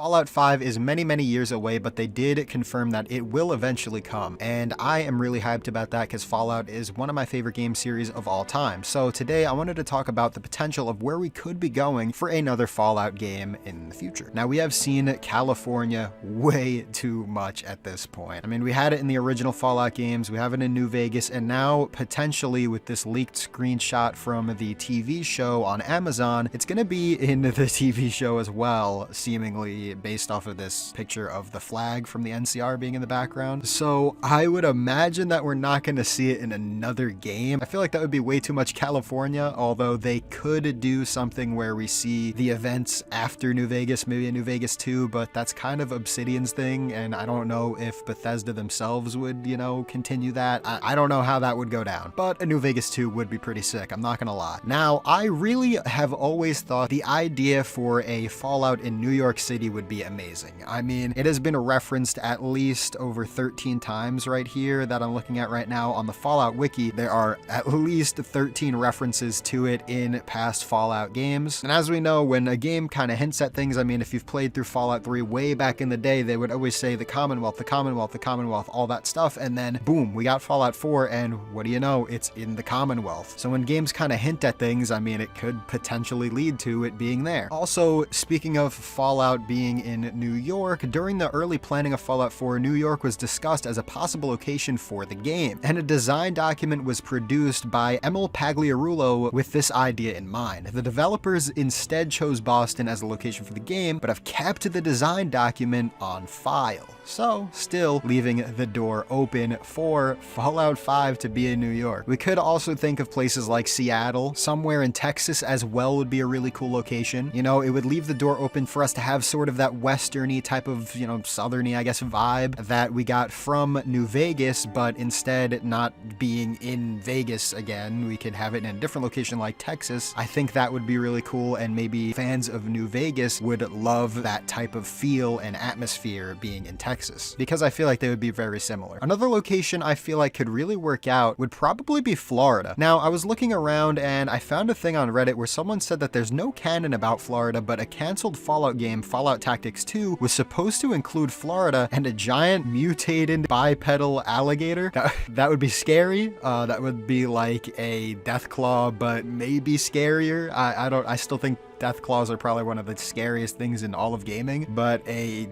Fallout 5 is many, many years away, but they did confirm that it will eventually come. And I am really hyped about that because Fallout is one of my favorite game series of all time. So today I wanted to talk about the potential of where we could be going for another Fallout game in the future. Now, we have seen California way too much at this point. I mean, we had it in the original Fallout games, we have it in New Vegas, and now potentially with this leaked screenshot from the TV show on Amazon, it's going to be in the TV show as well, seemingly based off of this picture of the flag from the NCR being in the background. So I would imagine that we're not going to see it in another game. I feel like that would be way too much California, although they could do something where we see the events after New Vegas, maybe a New Vegas 2, but that's kind of Obsidian's thing, and I don't know if Bethesda themselves would, continue that. I don't know how that would go down, but a New Vegas 2 would be pretty sick, I'm not gonna lie. Now, I really have always thought the idea for a Fallout in New York City would be amazing. I mean, it has been referenced at least over 13 times right here that I'm looking at right now on the Fallout wiki. There are at least 13 references to it in past Fallout games. And as we know, when a game kind of hints at things, I mean, if you've played through Fallout 3 way back in the day, they would always say the Commonwealth, the Commonwealth, the Commonwealth, all that stuff. And then boom, we got Fallout 4 and what do you know? It's in the Commonwealth. So when games kind of hint at things, I mean, it could potentially lead to it being there. Also, speaking of Fallout being in New York, during the early planning of Fallout 4, New York was discussed as a possible location for the game, and a design document was produced by Emil Pagliarulo with this idea in mind. The developers instead chose Boston as a location for the game, but have kept the design document on file. So, still leaving the door open for Fallout 5 to be in New York. We could also think of places like Seattle, somewhere in Texas as well would be a really cool location. It would leave the door open for us to have sort of that westerny type of, southerny, I guess, vibe that we got from New Vegas, but instead not being in Vegas again, we could have it in a different location like Texas. I think that would be really cool, and maybe fans of New Vegas would love that type of feel and atmosphere being in Texas, because I feel like they would be very similar. Another location I feel like could really work out would probably be Florida. Now, I was looking around and I found a thing on Reddit where someone said that there's no canon about Florida, but a canceled Fallout game, Fallout Tactics 2, was supposed to include Florida and a giant mutated bipedal alligator. That would be scary. That would be like a Deathclaw, but maybe scarier. I still think Deathclaws are probably one of the scariest things in all of gaming, but I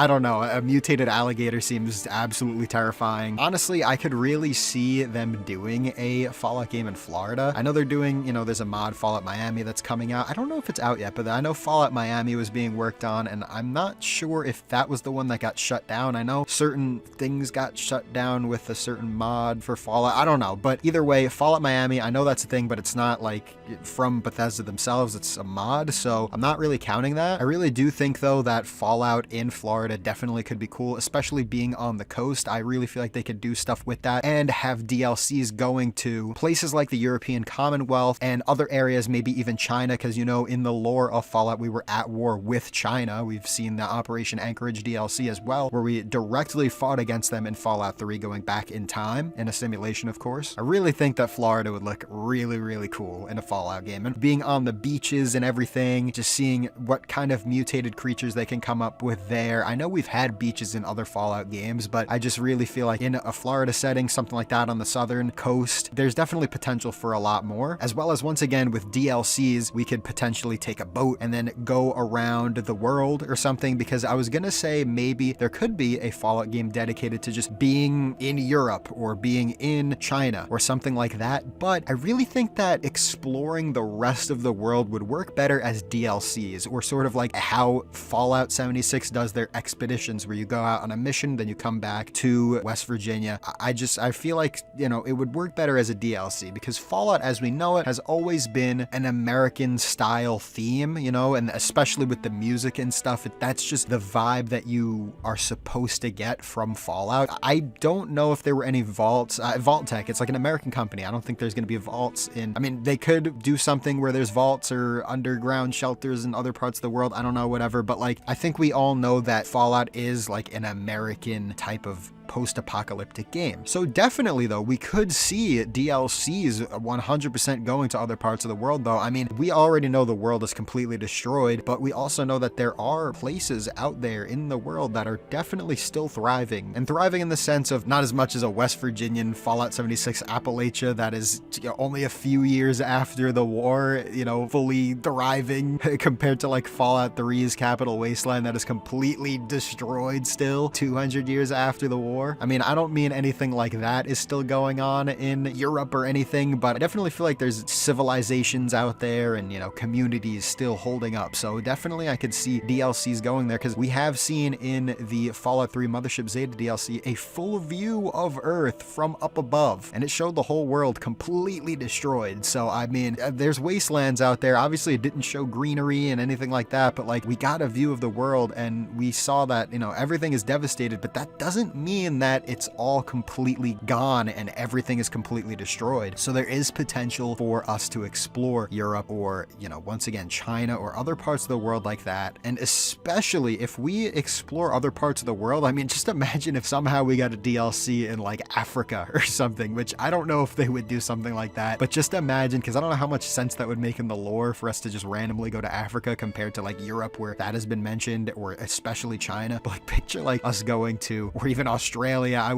don't know, a mutated alligator seems absolutely terrifying. Honestly, I could really see them doing a Fallout game in Florida. I know they're doing, there's a mod, Fallout Miami, that's coming out. I don't know if it's out yet, but I know Fallout Miami was being worked on, and I'm not sure if that was the one that got shut down. I know certain things got shut down with a certain mod for Fallout. I don't know, but either way, Fallout Miami, I know that's a thing, but it's not like from Bethesda themselves. It's a mod, so I'm not really counting that. I really do think though that Fallout in Florida definitely could be cool, especially being on the coast. I really feel like they could do stuff with that and have DLCs going to places like the European Commonwealth and other areas, maybe even China, because in the lore of Fallout, we were at war with China. We've seen the Operation Anchorage DLC as well, where we directly fought against them in Fallout 3, going back in time, in a simulation, of course. I really think that Florida would look really, really cool in a Fallout game, and being on the beaches and everything, just seeing what kind of mutated creatures they can come up with there. I know we've had beaches in other Fallout games, but I just really feel like in a Florida setting, something like that on the southern coast, there's definitely potential for a lot more, as well as once again with DLCs, we could potentially take a boat and then go around the world or something, because I was gonna say maybe there could be a Fallout game dedicated to just being in Europe or being in China or something like that, but I really think that exploring the rest of the world would work better as DLCs, or sort of like how Fallout 76 does their expeditions, where you go out on a mission, then you come back to West Virginia. I feel like, it would work better as a DLC, because Fallout as we know it has always been an American style theme, and especially with the music and stuff, that's just the vibe that you are supposed to get from Fallout. I don't know if there were any vaults. Vault Tech, it's like an American company. I don't think there's going to be vaults in, they could do something where there's vaults or underground shelters in other parts of the world. I don't know, whatever. But I think we all know that Fallout is like an American type of post-apocalyptic game. So definitely though, we could see DLCs 100% going to other parts of the world though. I mean, we already know the world is completely destroyed, but we also know that there are places out there in the world that are definitely still thriving, and thriving in the sense of not as much as a West Virginian Fallout 76 Appalachia that is, you know, only a few years after the war, you know, fully thriving compared to like Fallout 3's Capital Wasteland that is completely destroyed still 200 years after the war. I mean, I don't mean anything like that is still going on in Europe or anything, but I definitely feel like there's civilizations out there and, you know, communities still holding up. So definitely I could see DLCs going there, because we have seen in the Fallout 3 Mothership Zeta DLC a full view of Earth from up above, and it showed the whole world completely destroyed. So I mean, there's wastelands out there. Obviously it didn't show greenery and anything like that, but like we got a view of the world and we saw that, you know, everything is devastated, but that doesn't mean that it's all completely gone and everything is completely destroyed. So there is potential for us to explore Europe or, you know, once again, China or other parts of the world like that. And especially if we explore other parts of the world, I mean, just imagine if somehow we got a DLC in like Africa or something, which I don't know if they would do something like that, but just imagine, because I don't know how much sense that would make in the lore for us to just randomly go to Africa compared to like Europe where that has been mentioned, or especially China. But like picture like us going to, or even Australia. I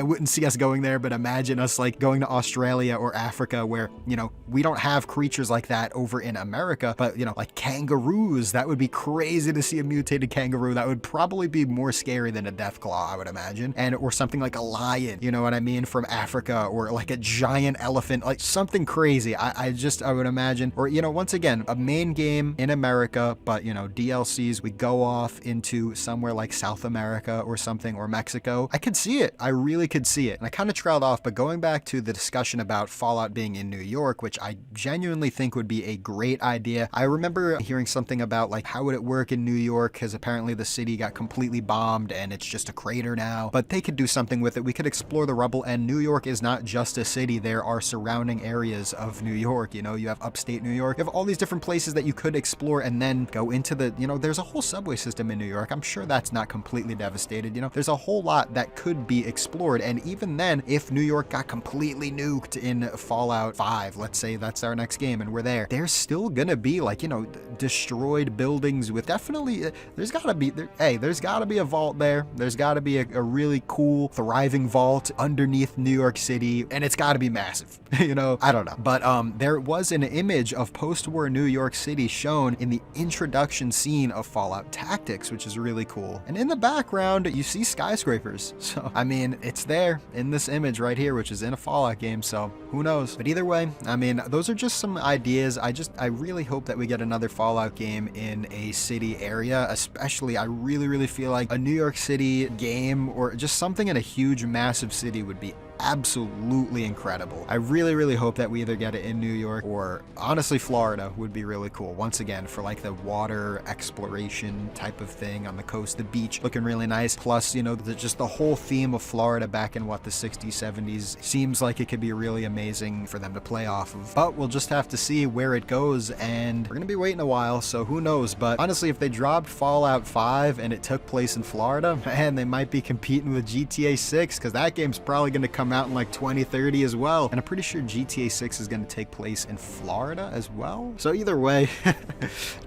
wouldn't see us going there, but imagine us like going to Australia or Africa where, you know, we don't have creatures like that over in America, but you know, like kangaroos, that would be crazy to see a mutated kangaroo. That would probably be more scary than a Deathclaw, I would imagine. And or something like a lion, you know what I mean, from Africa, or like a giant elephant, like something crazy. I would imagine, or, you know, once again, a main game in America, but, you know, DLCs, we go off into somewhere like South America or something, or Mexico. I could see it. I really could see it. And I kind of trailed off, but going back to the discussion about Fallout being in New York, which I genuinely think would be a great idea. I remember hearing something about like, how would it work in New York? Because apparently the city got completely bombed and it's just a crater now, but they could do something with it. We could explore the rubble, and New York is not just a city. There are surrounding areas of New York. You know, you have upstate New York. You have all these different places that you could explore and then go into the, you know, there's a whole subway system in New York. I'm sure that's not completely devastated. You know, there's a whole lot that could be explored. And even then, if New York got completely nuked in Fallout 5, let's say that's our next game and we're there, there's still gonna be like, you know, destroyed buildings with definitely, there's gotta be a vault there. There's gotta be a really cool, thriving vault underneath New York City, and it's gotta be massive. You know, I don't know. But there was an image of post-war New York City shown in the introduction scene of Fallout Tactics, which is really cool. And in the background, you see skyscrapers. So, I mean, it's there in this image right here, which is in a Fallout game, so who knows? But either way, I mean, those are just some ideas. I really hope that we get another Fallout game in a city area, especially I really feel like a New York City game or just something in a huge, massive city would be absolutely incredible. I really hope that we either get it in New York or honestly Florida would be really cool. Once again, for like the water exploration type of thing on the coast, the beach looking really nice. Plus, you know, just the whole theme of Florida back in what, the 60s, 70s seems like it could be really amazing for them to play off of. But we'll just have to see where it goes, and we're gonna be waiting a while, so who knows. But honestly, if they dropped Fallout 5 and it took place in Florida, man, they might be competing with GTA 6, because that game's probably gonna come out in like 2030 as well, and I'm pretty sure GTA 6 is going to take place in Florida as well. So either way,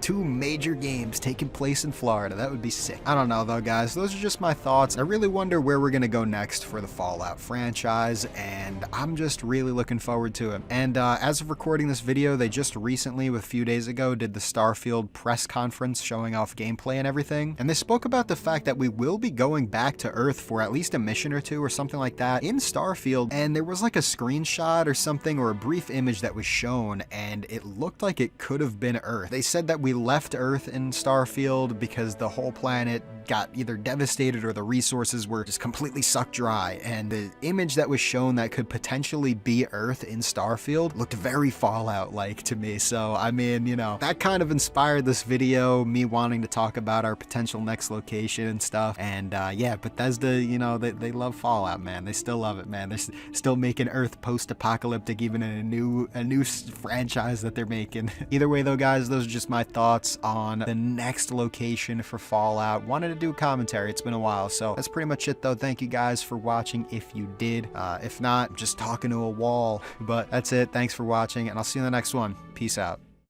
two major games taking place in Florida. That would be sick. I don't know though, guys. Those are just my thoughts. I really wonder where we're going to go next for the Fallout franchise, and I'm just really looking forward to it. And as of recording this video, they just recently, a few days ago, did the Starfield press conference showing off gameplay and everything, and they spoke about the fact that we will be going back to Earth for at least a mission or two or something like that in Starfield. And there was like a screenshot or something, or a brief image that was shown, and it looked like it could have been Earth. They said that we left Earth in Starfield because the whole planet got either devastated or the resources were just completely sucked dry, and the image that was shown that could potentially be Earth in Starfield looked very Fallout-like to me. So I mean, you know, that kind of inspired this video, me wanting to talk about our potential next location and stuff. And yeah, Bethesda, you know, they love Fallout, man. They still love it, man. man. They're still making Earth post-apocalyptic, even in a new franchise that they're making. Either way though, guys, those are just my thoughts on the next location for Fallout. Wanted to do a commentary. It's been a while, so that's pretty much it though. Thank you guys for watching if you did. If not, just talking to a wall. But that's it. Thanks for watching, and I'll see you in the next one. Peace out.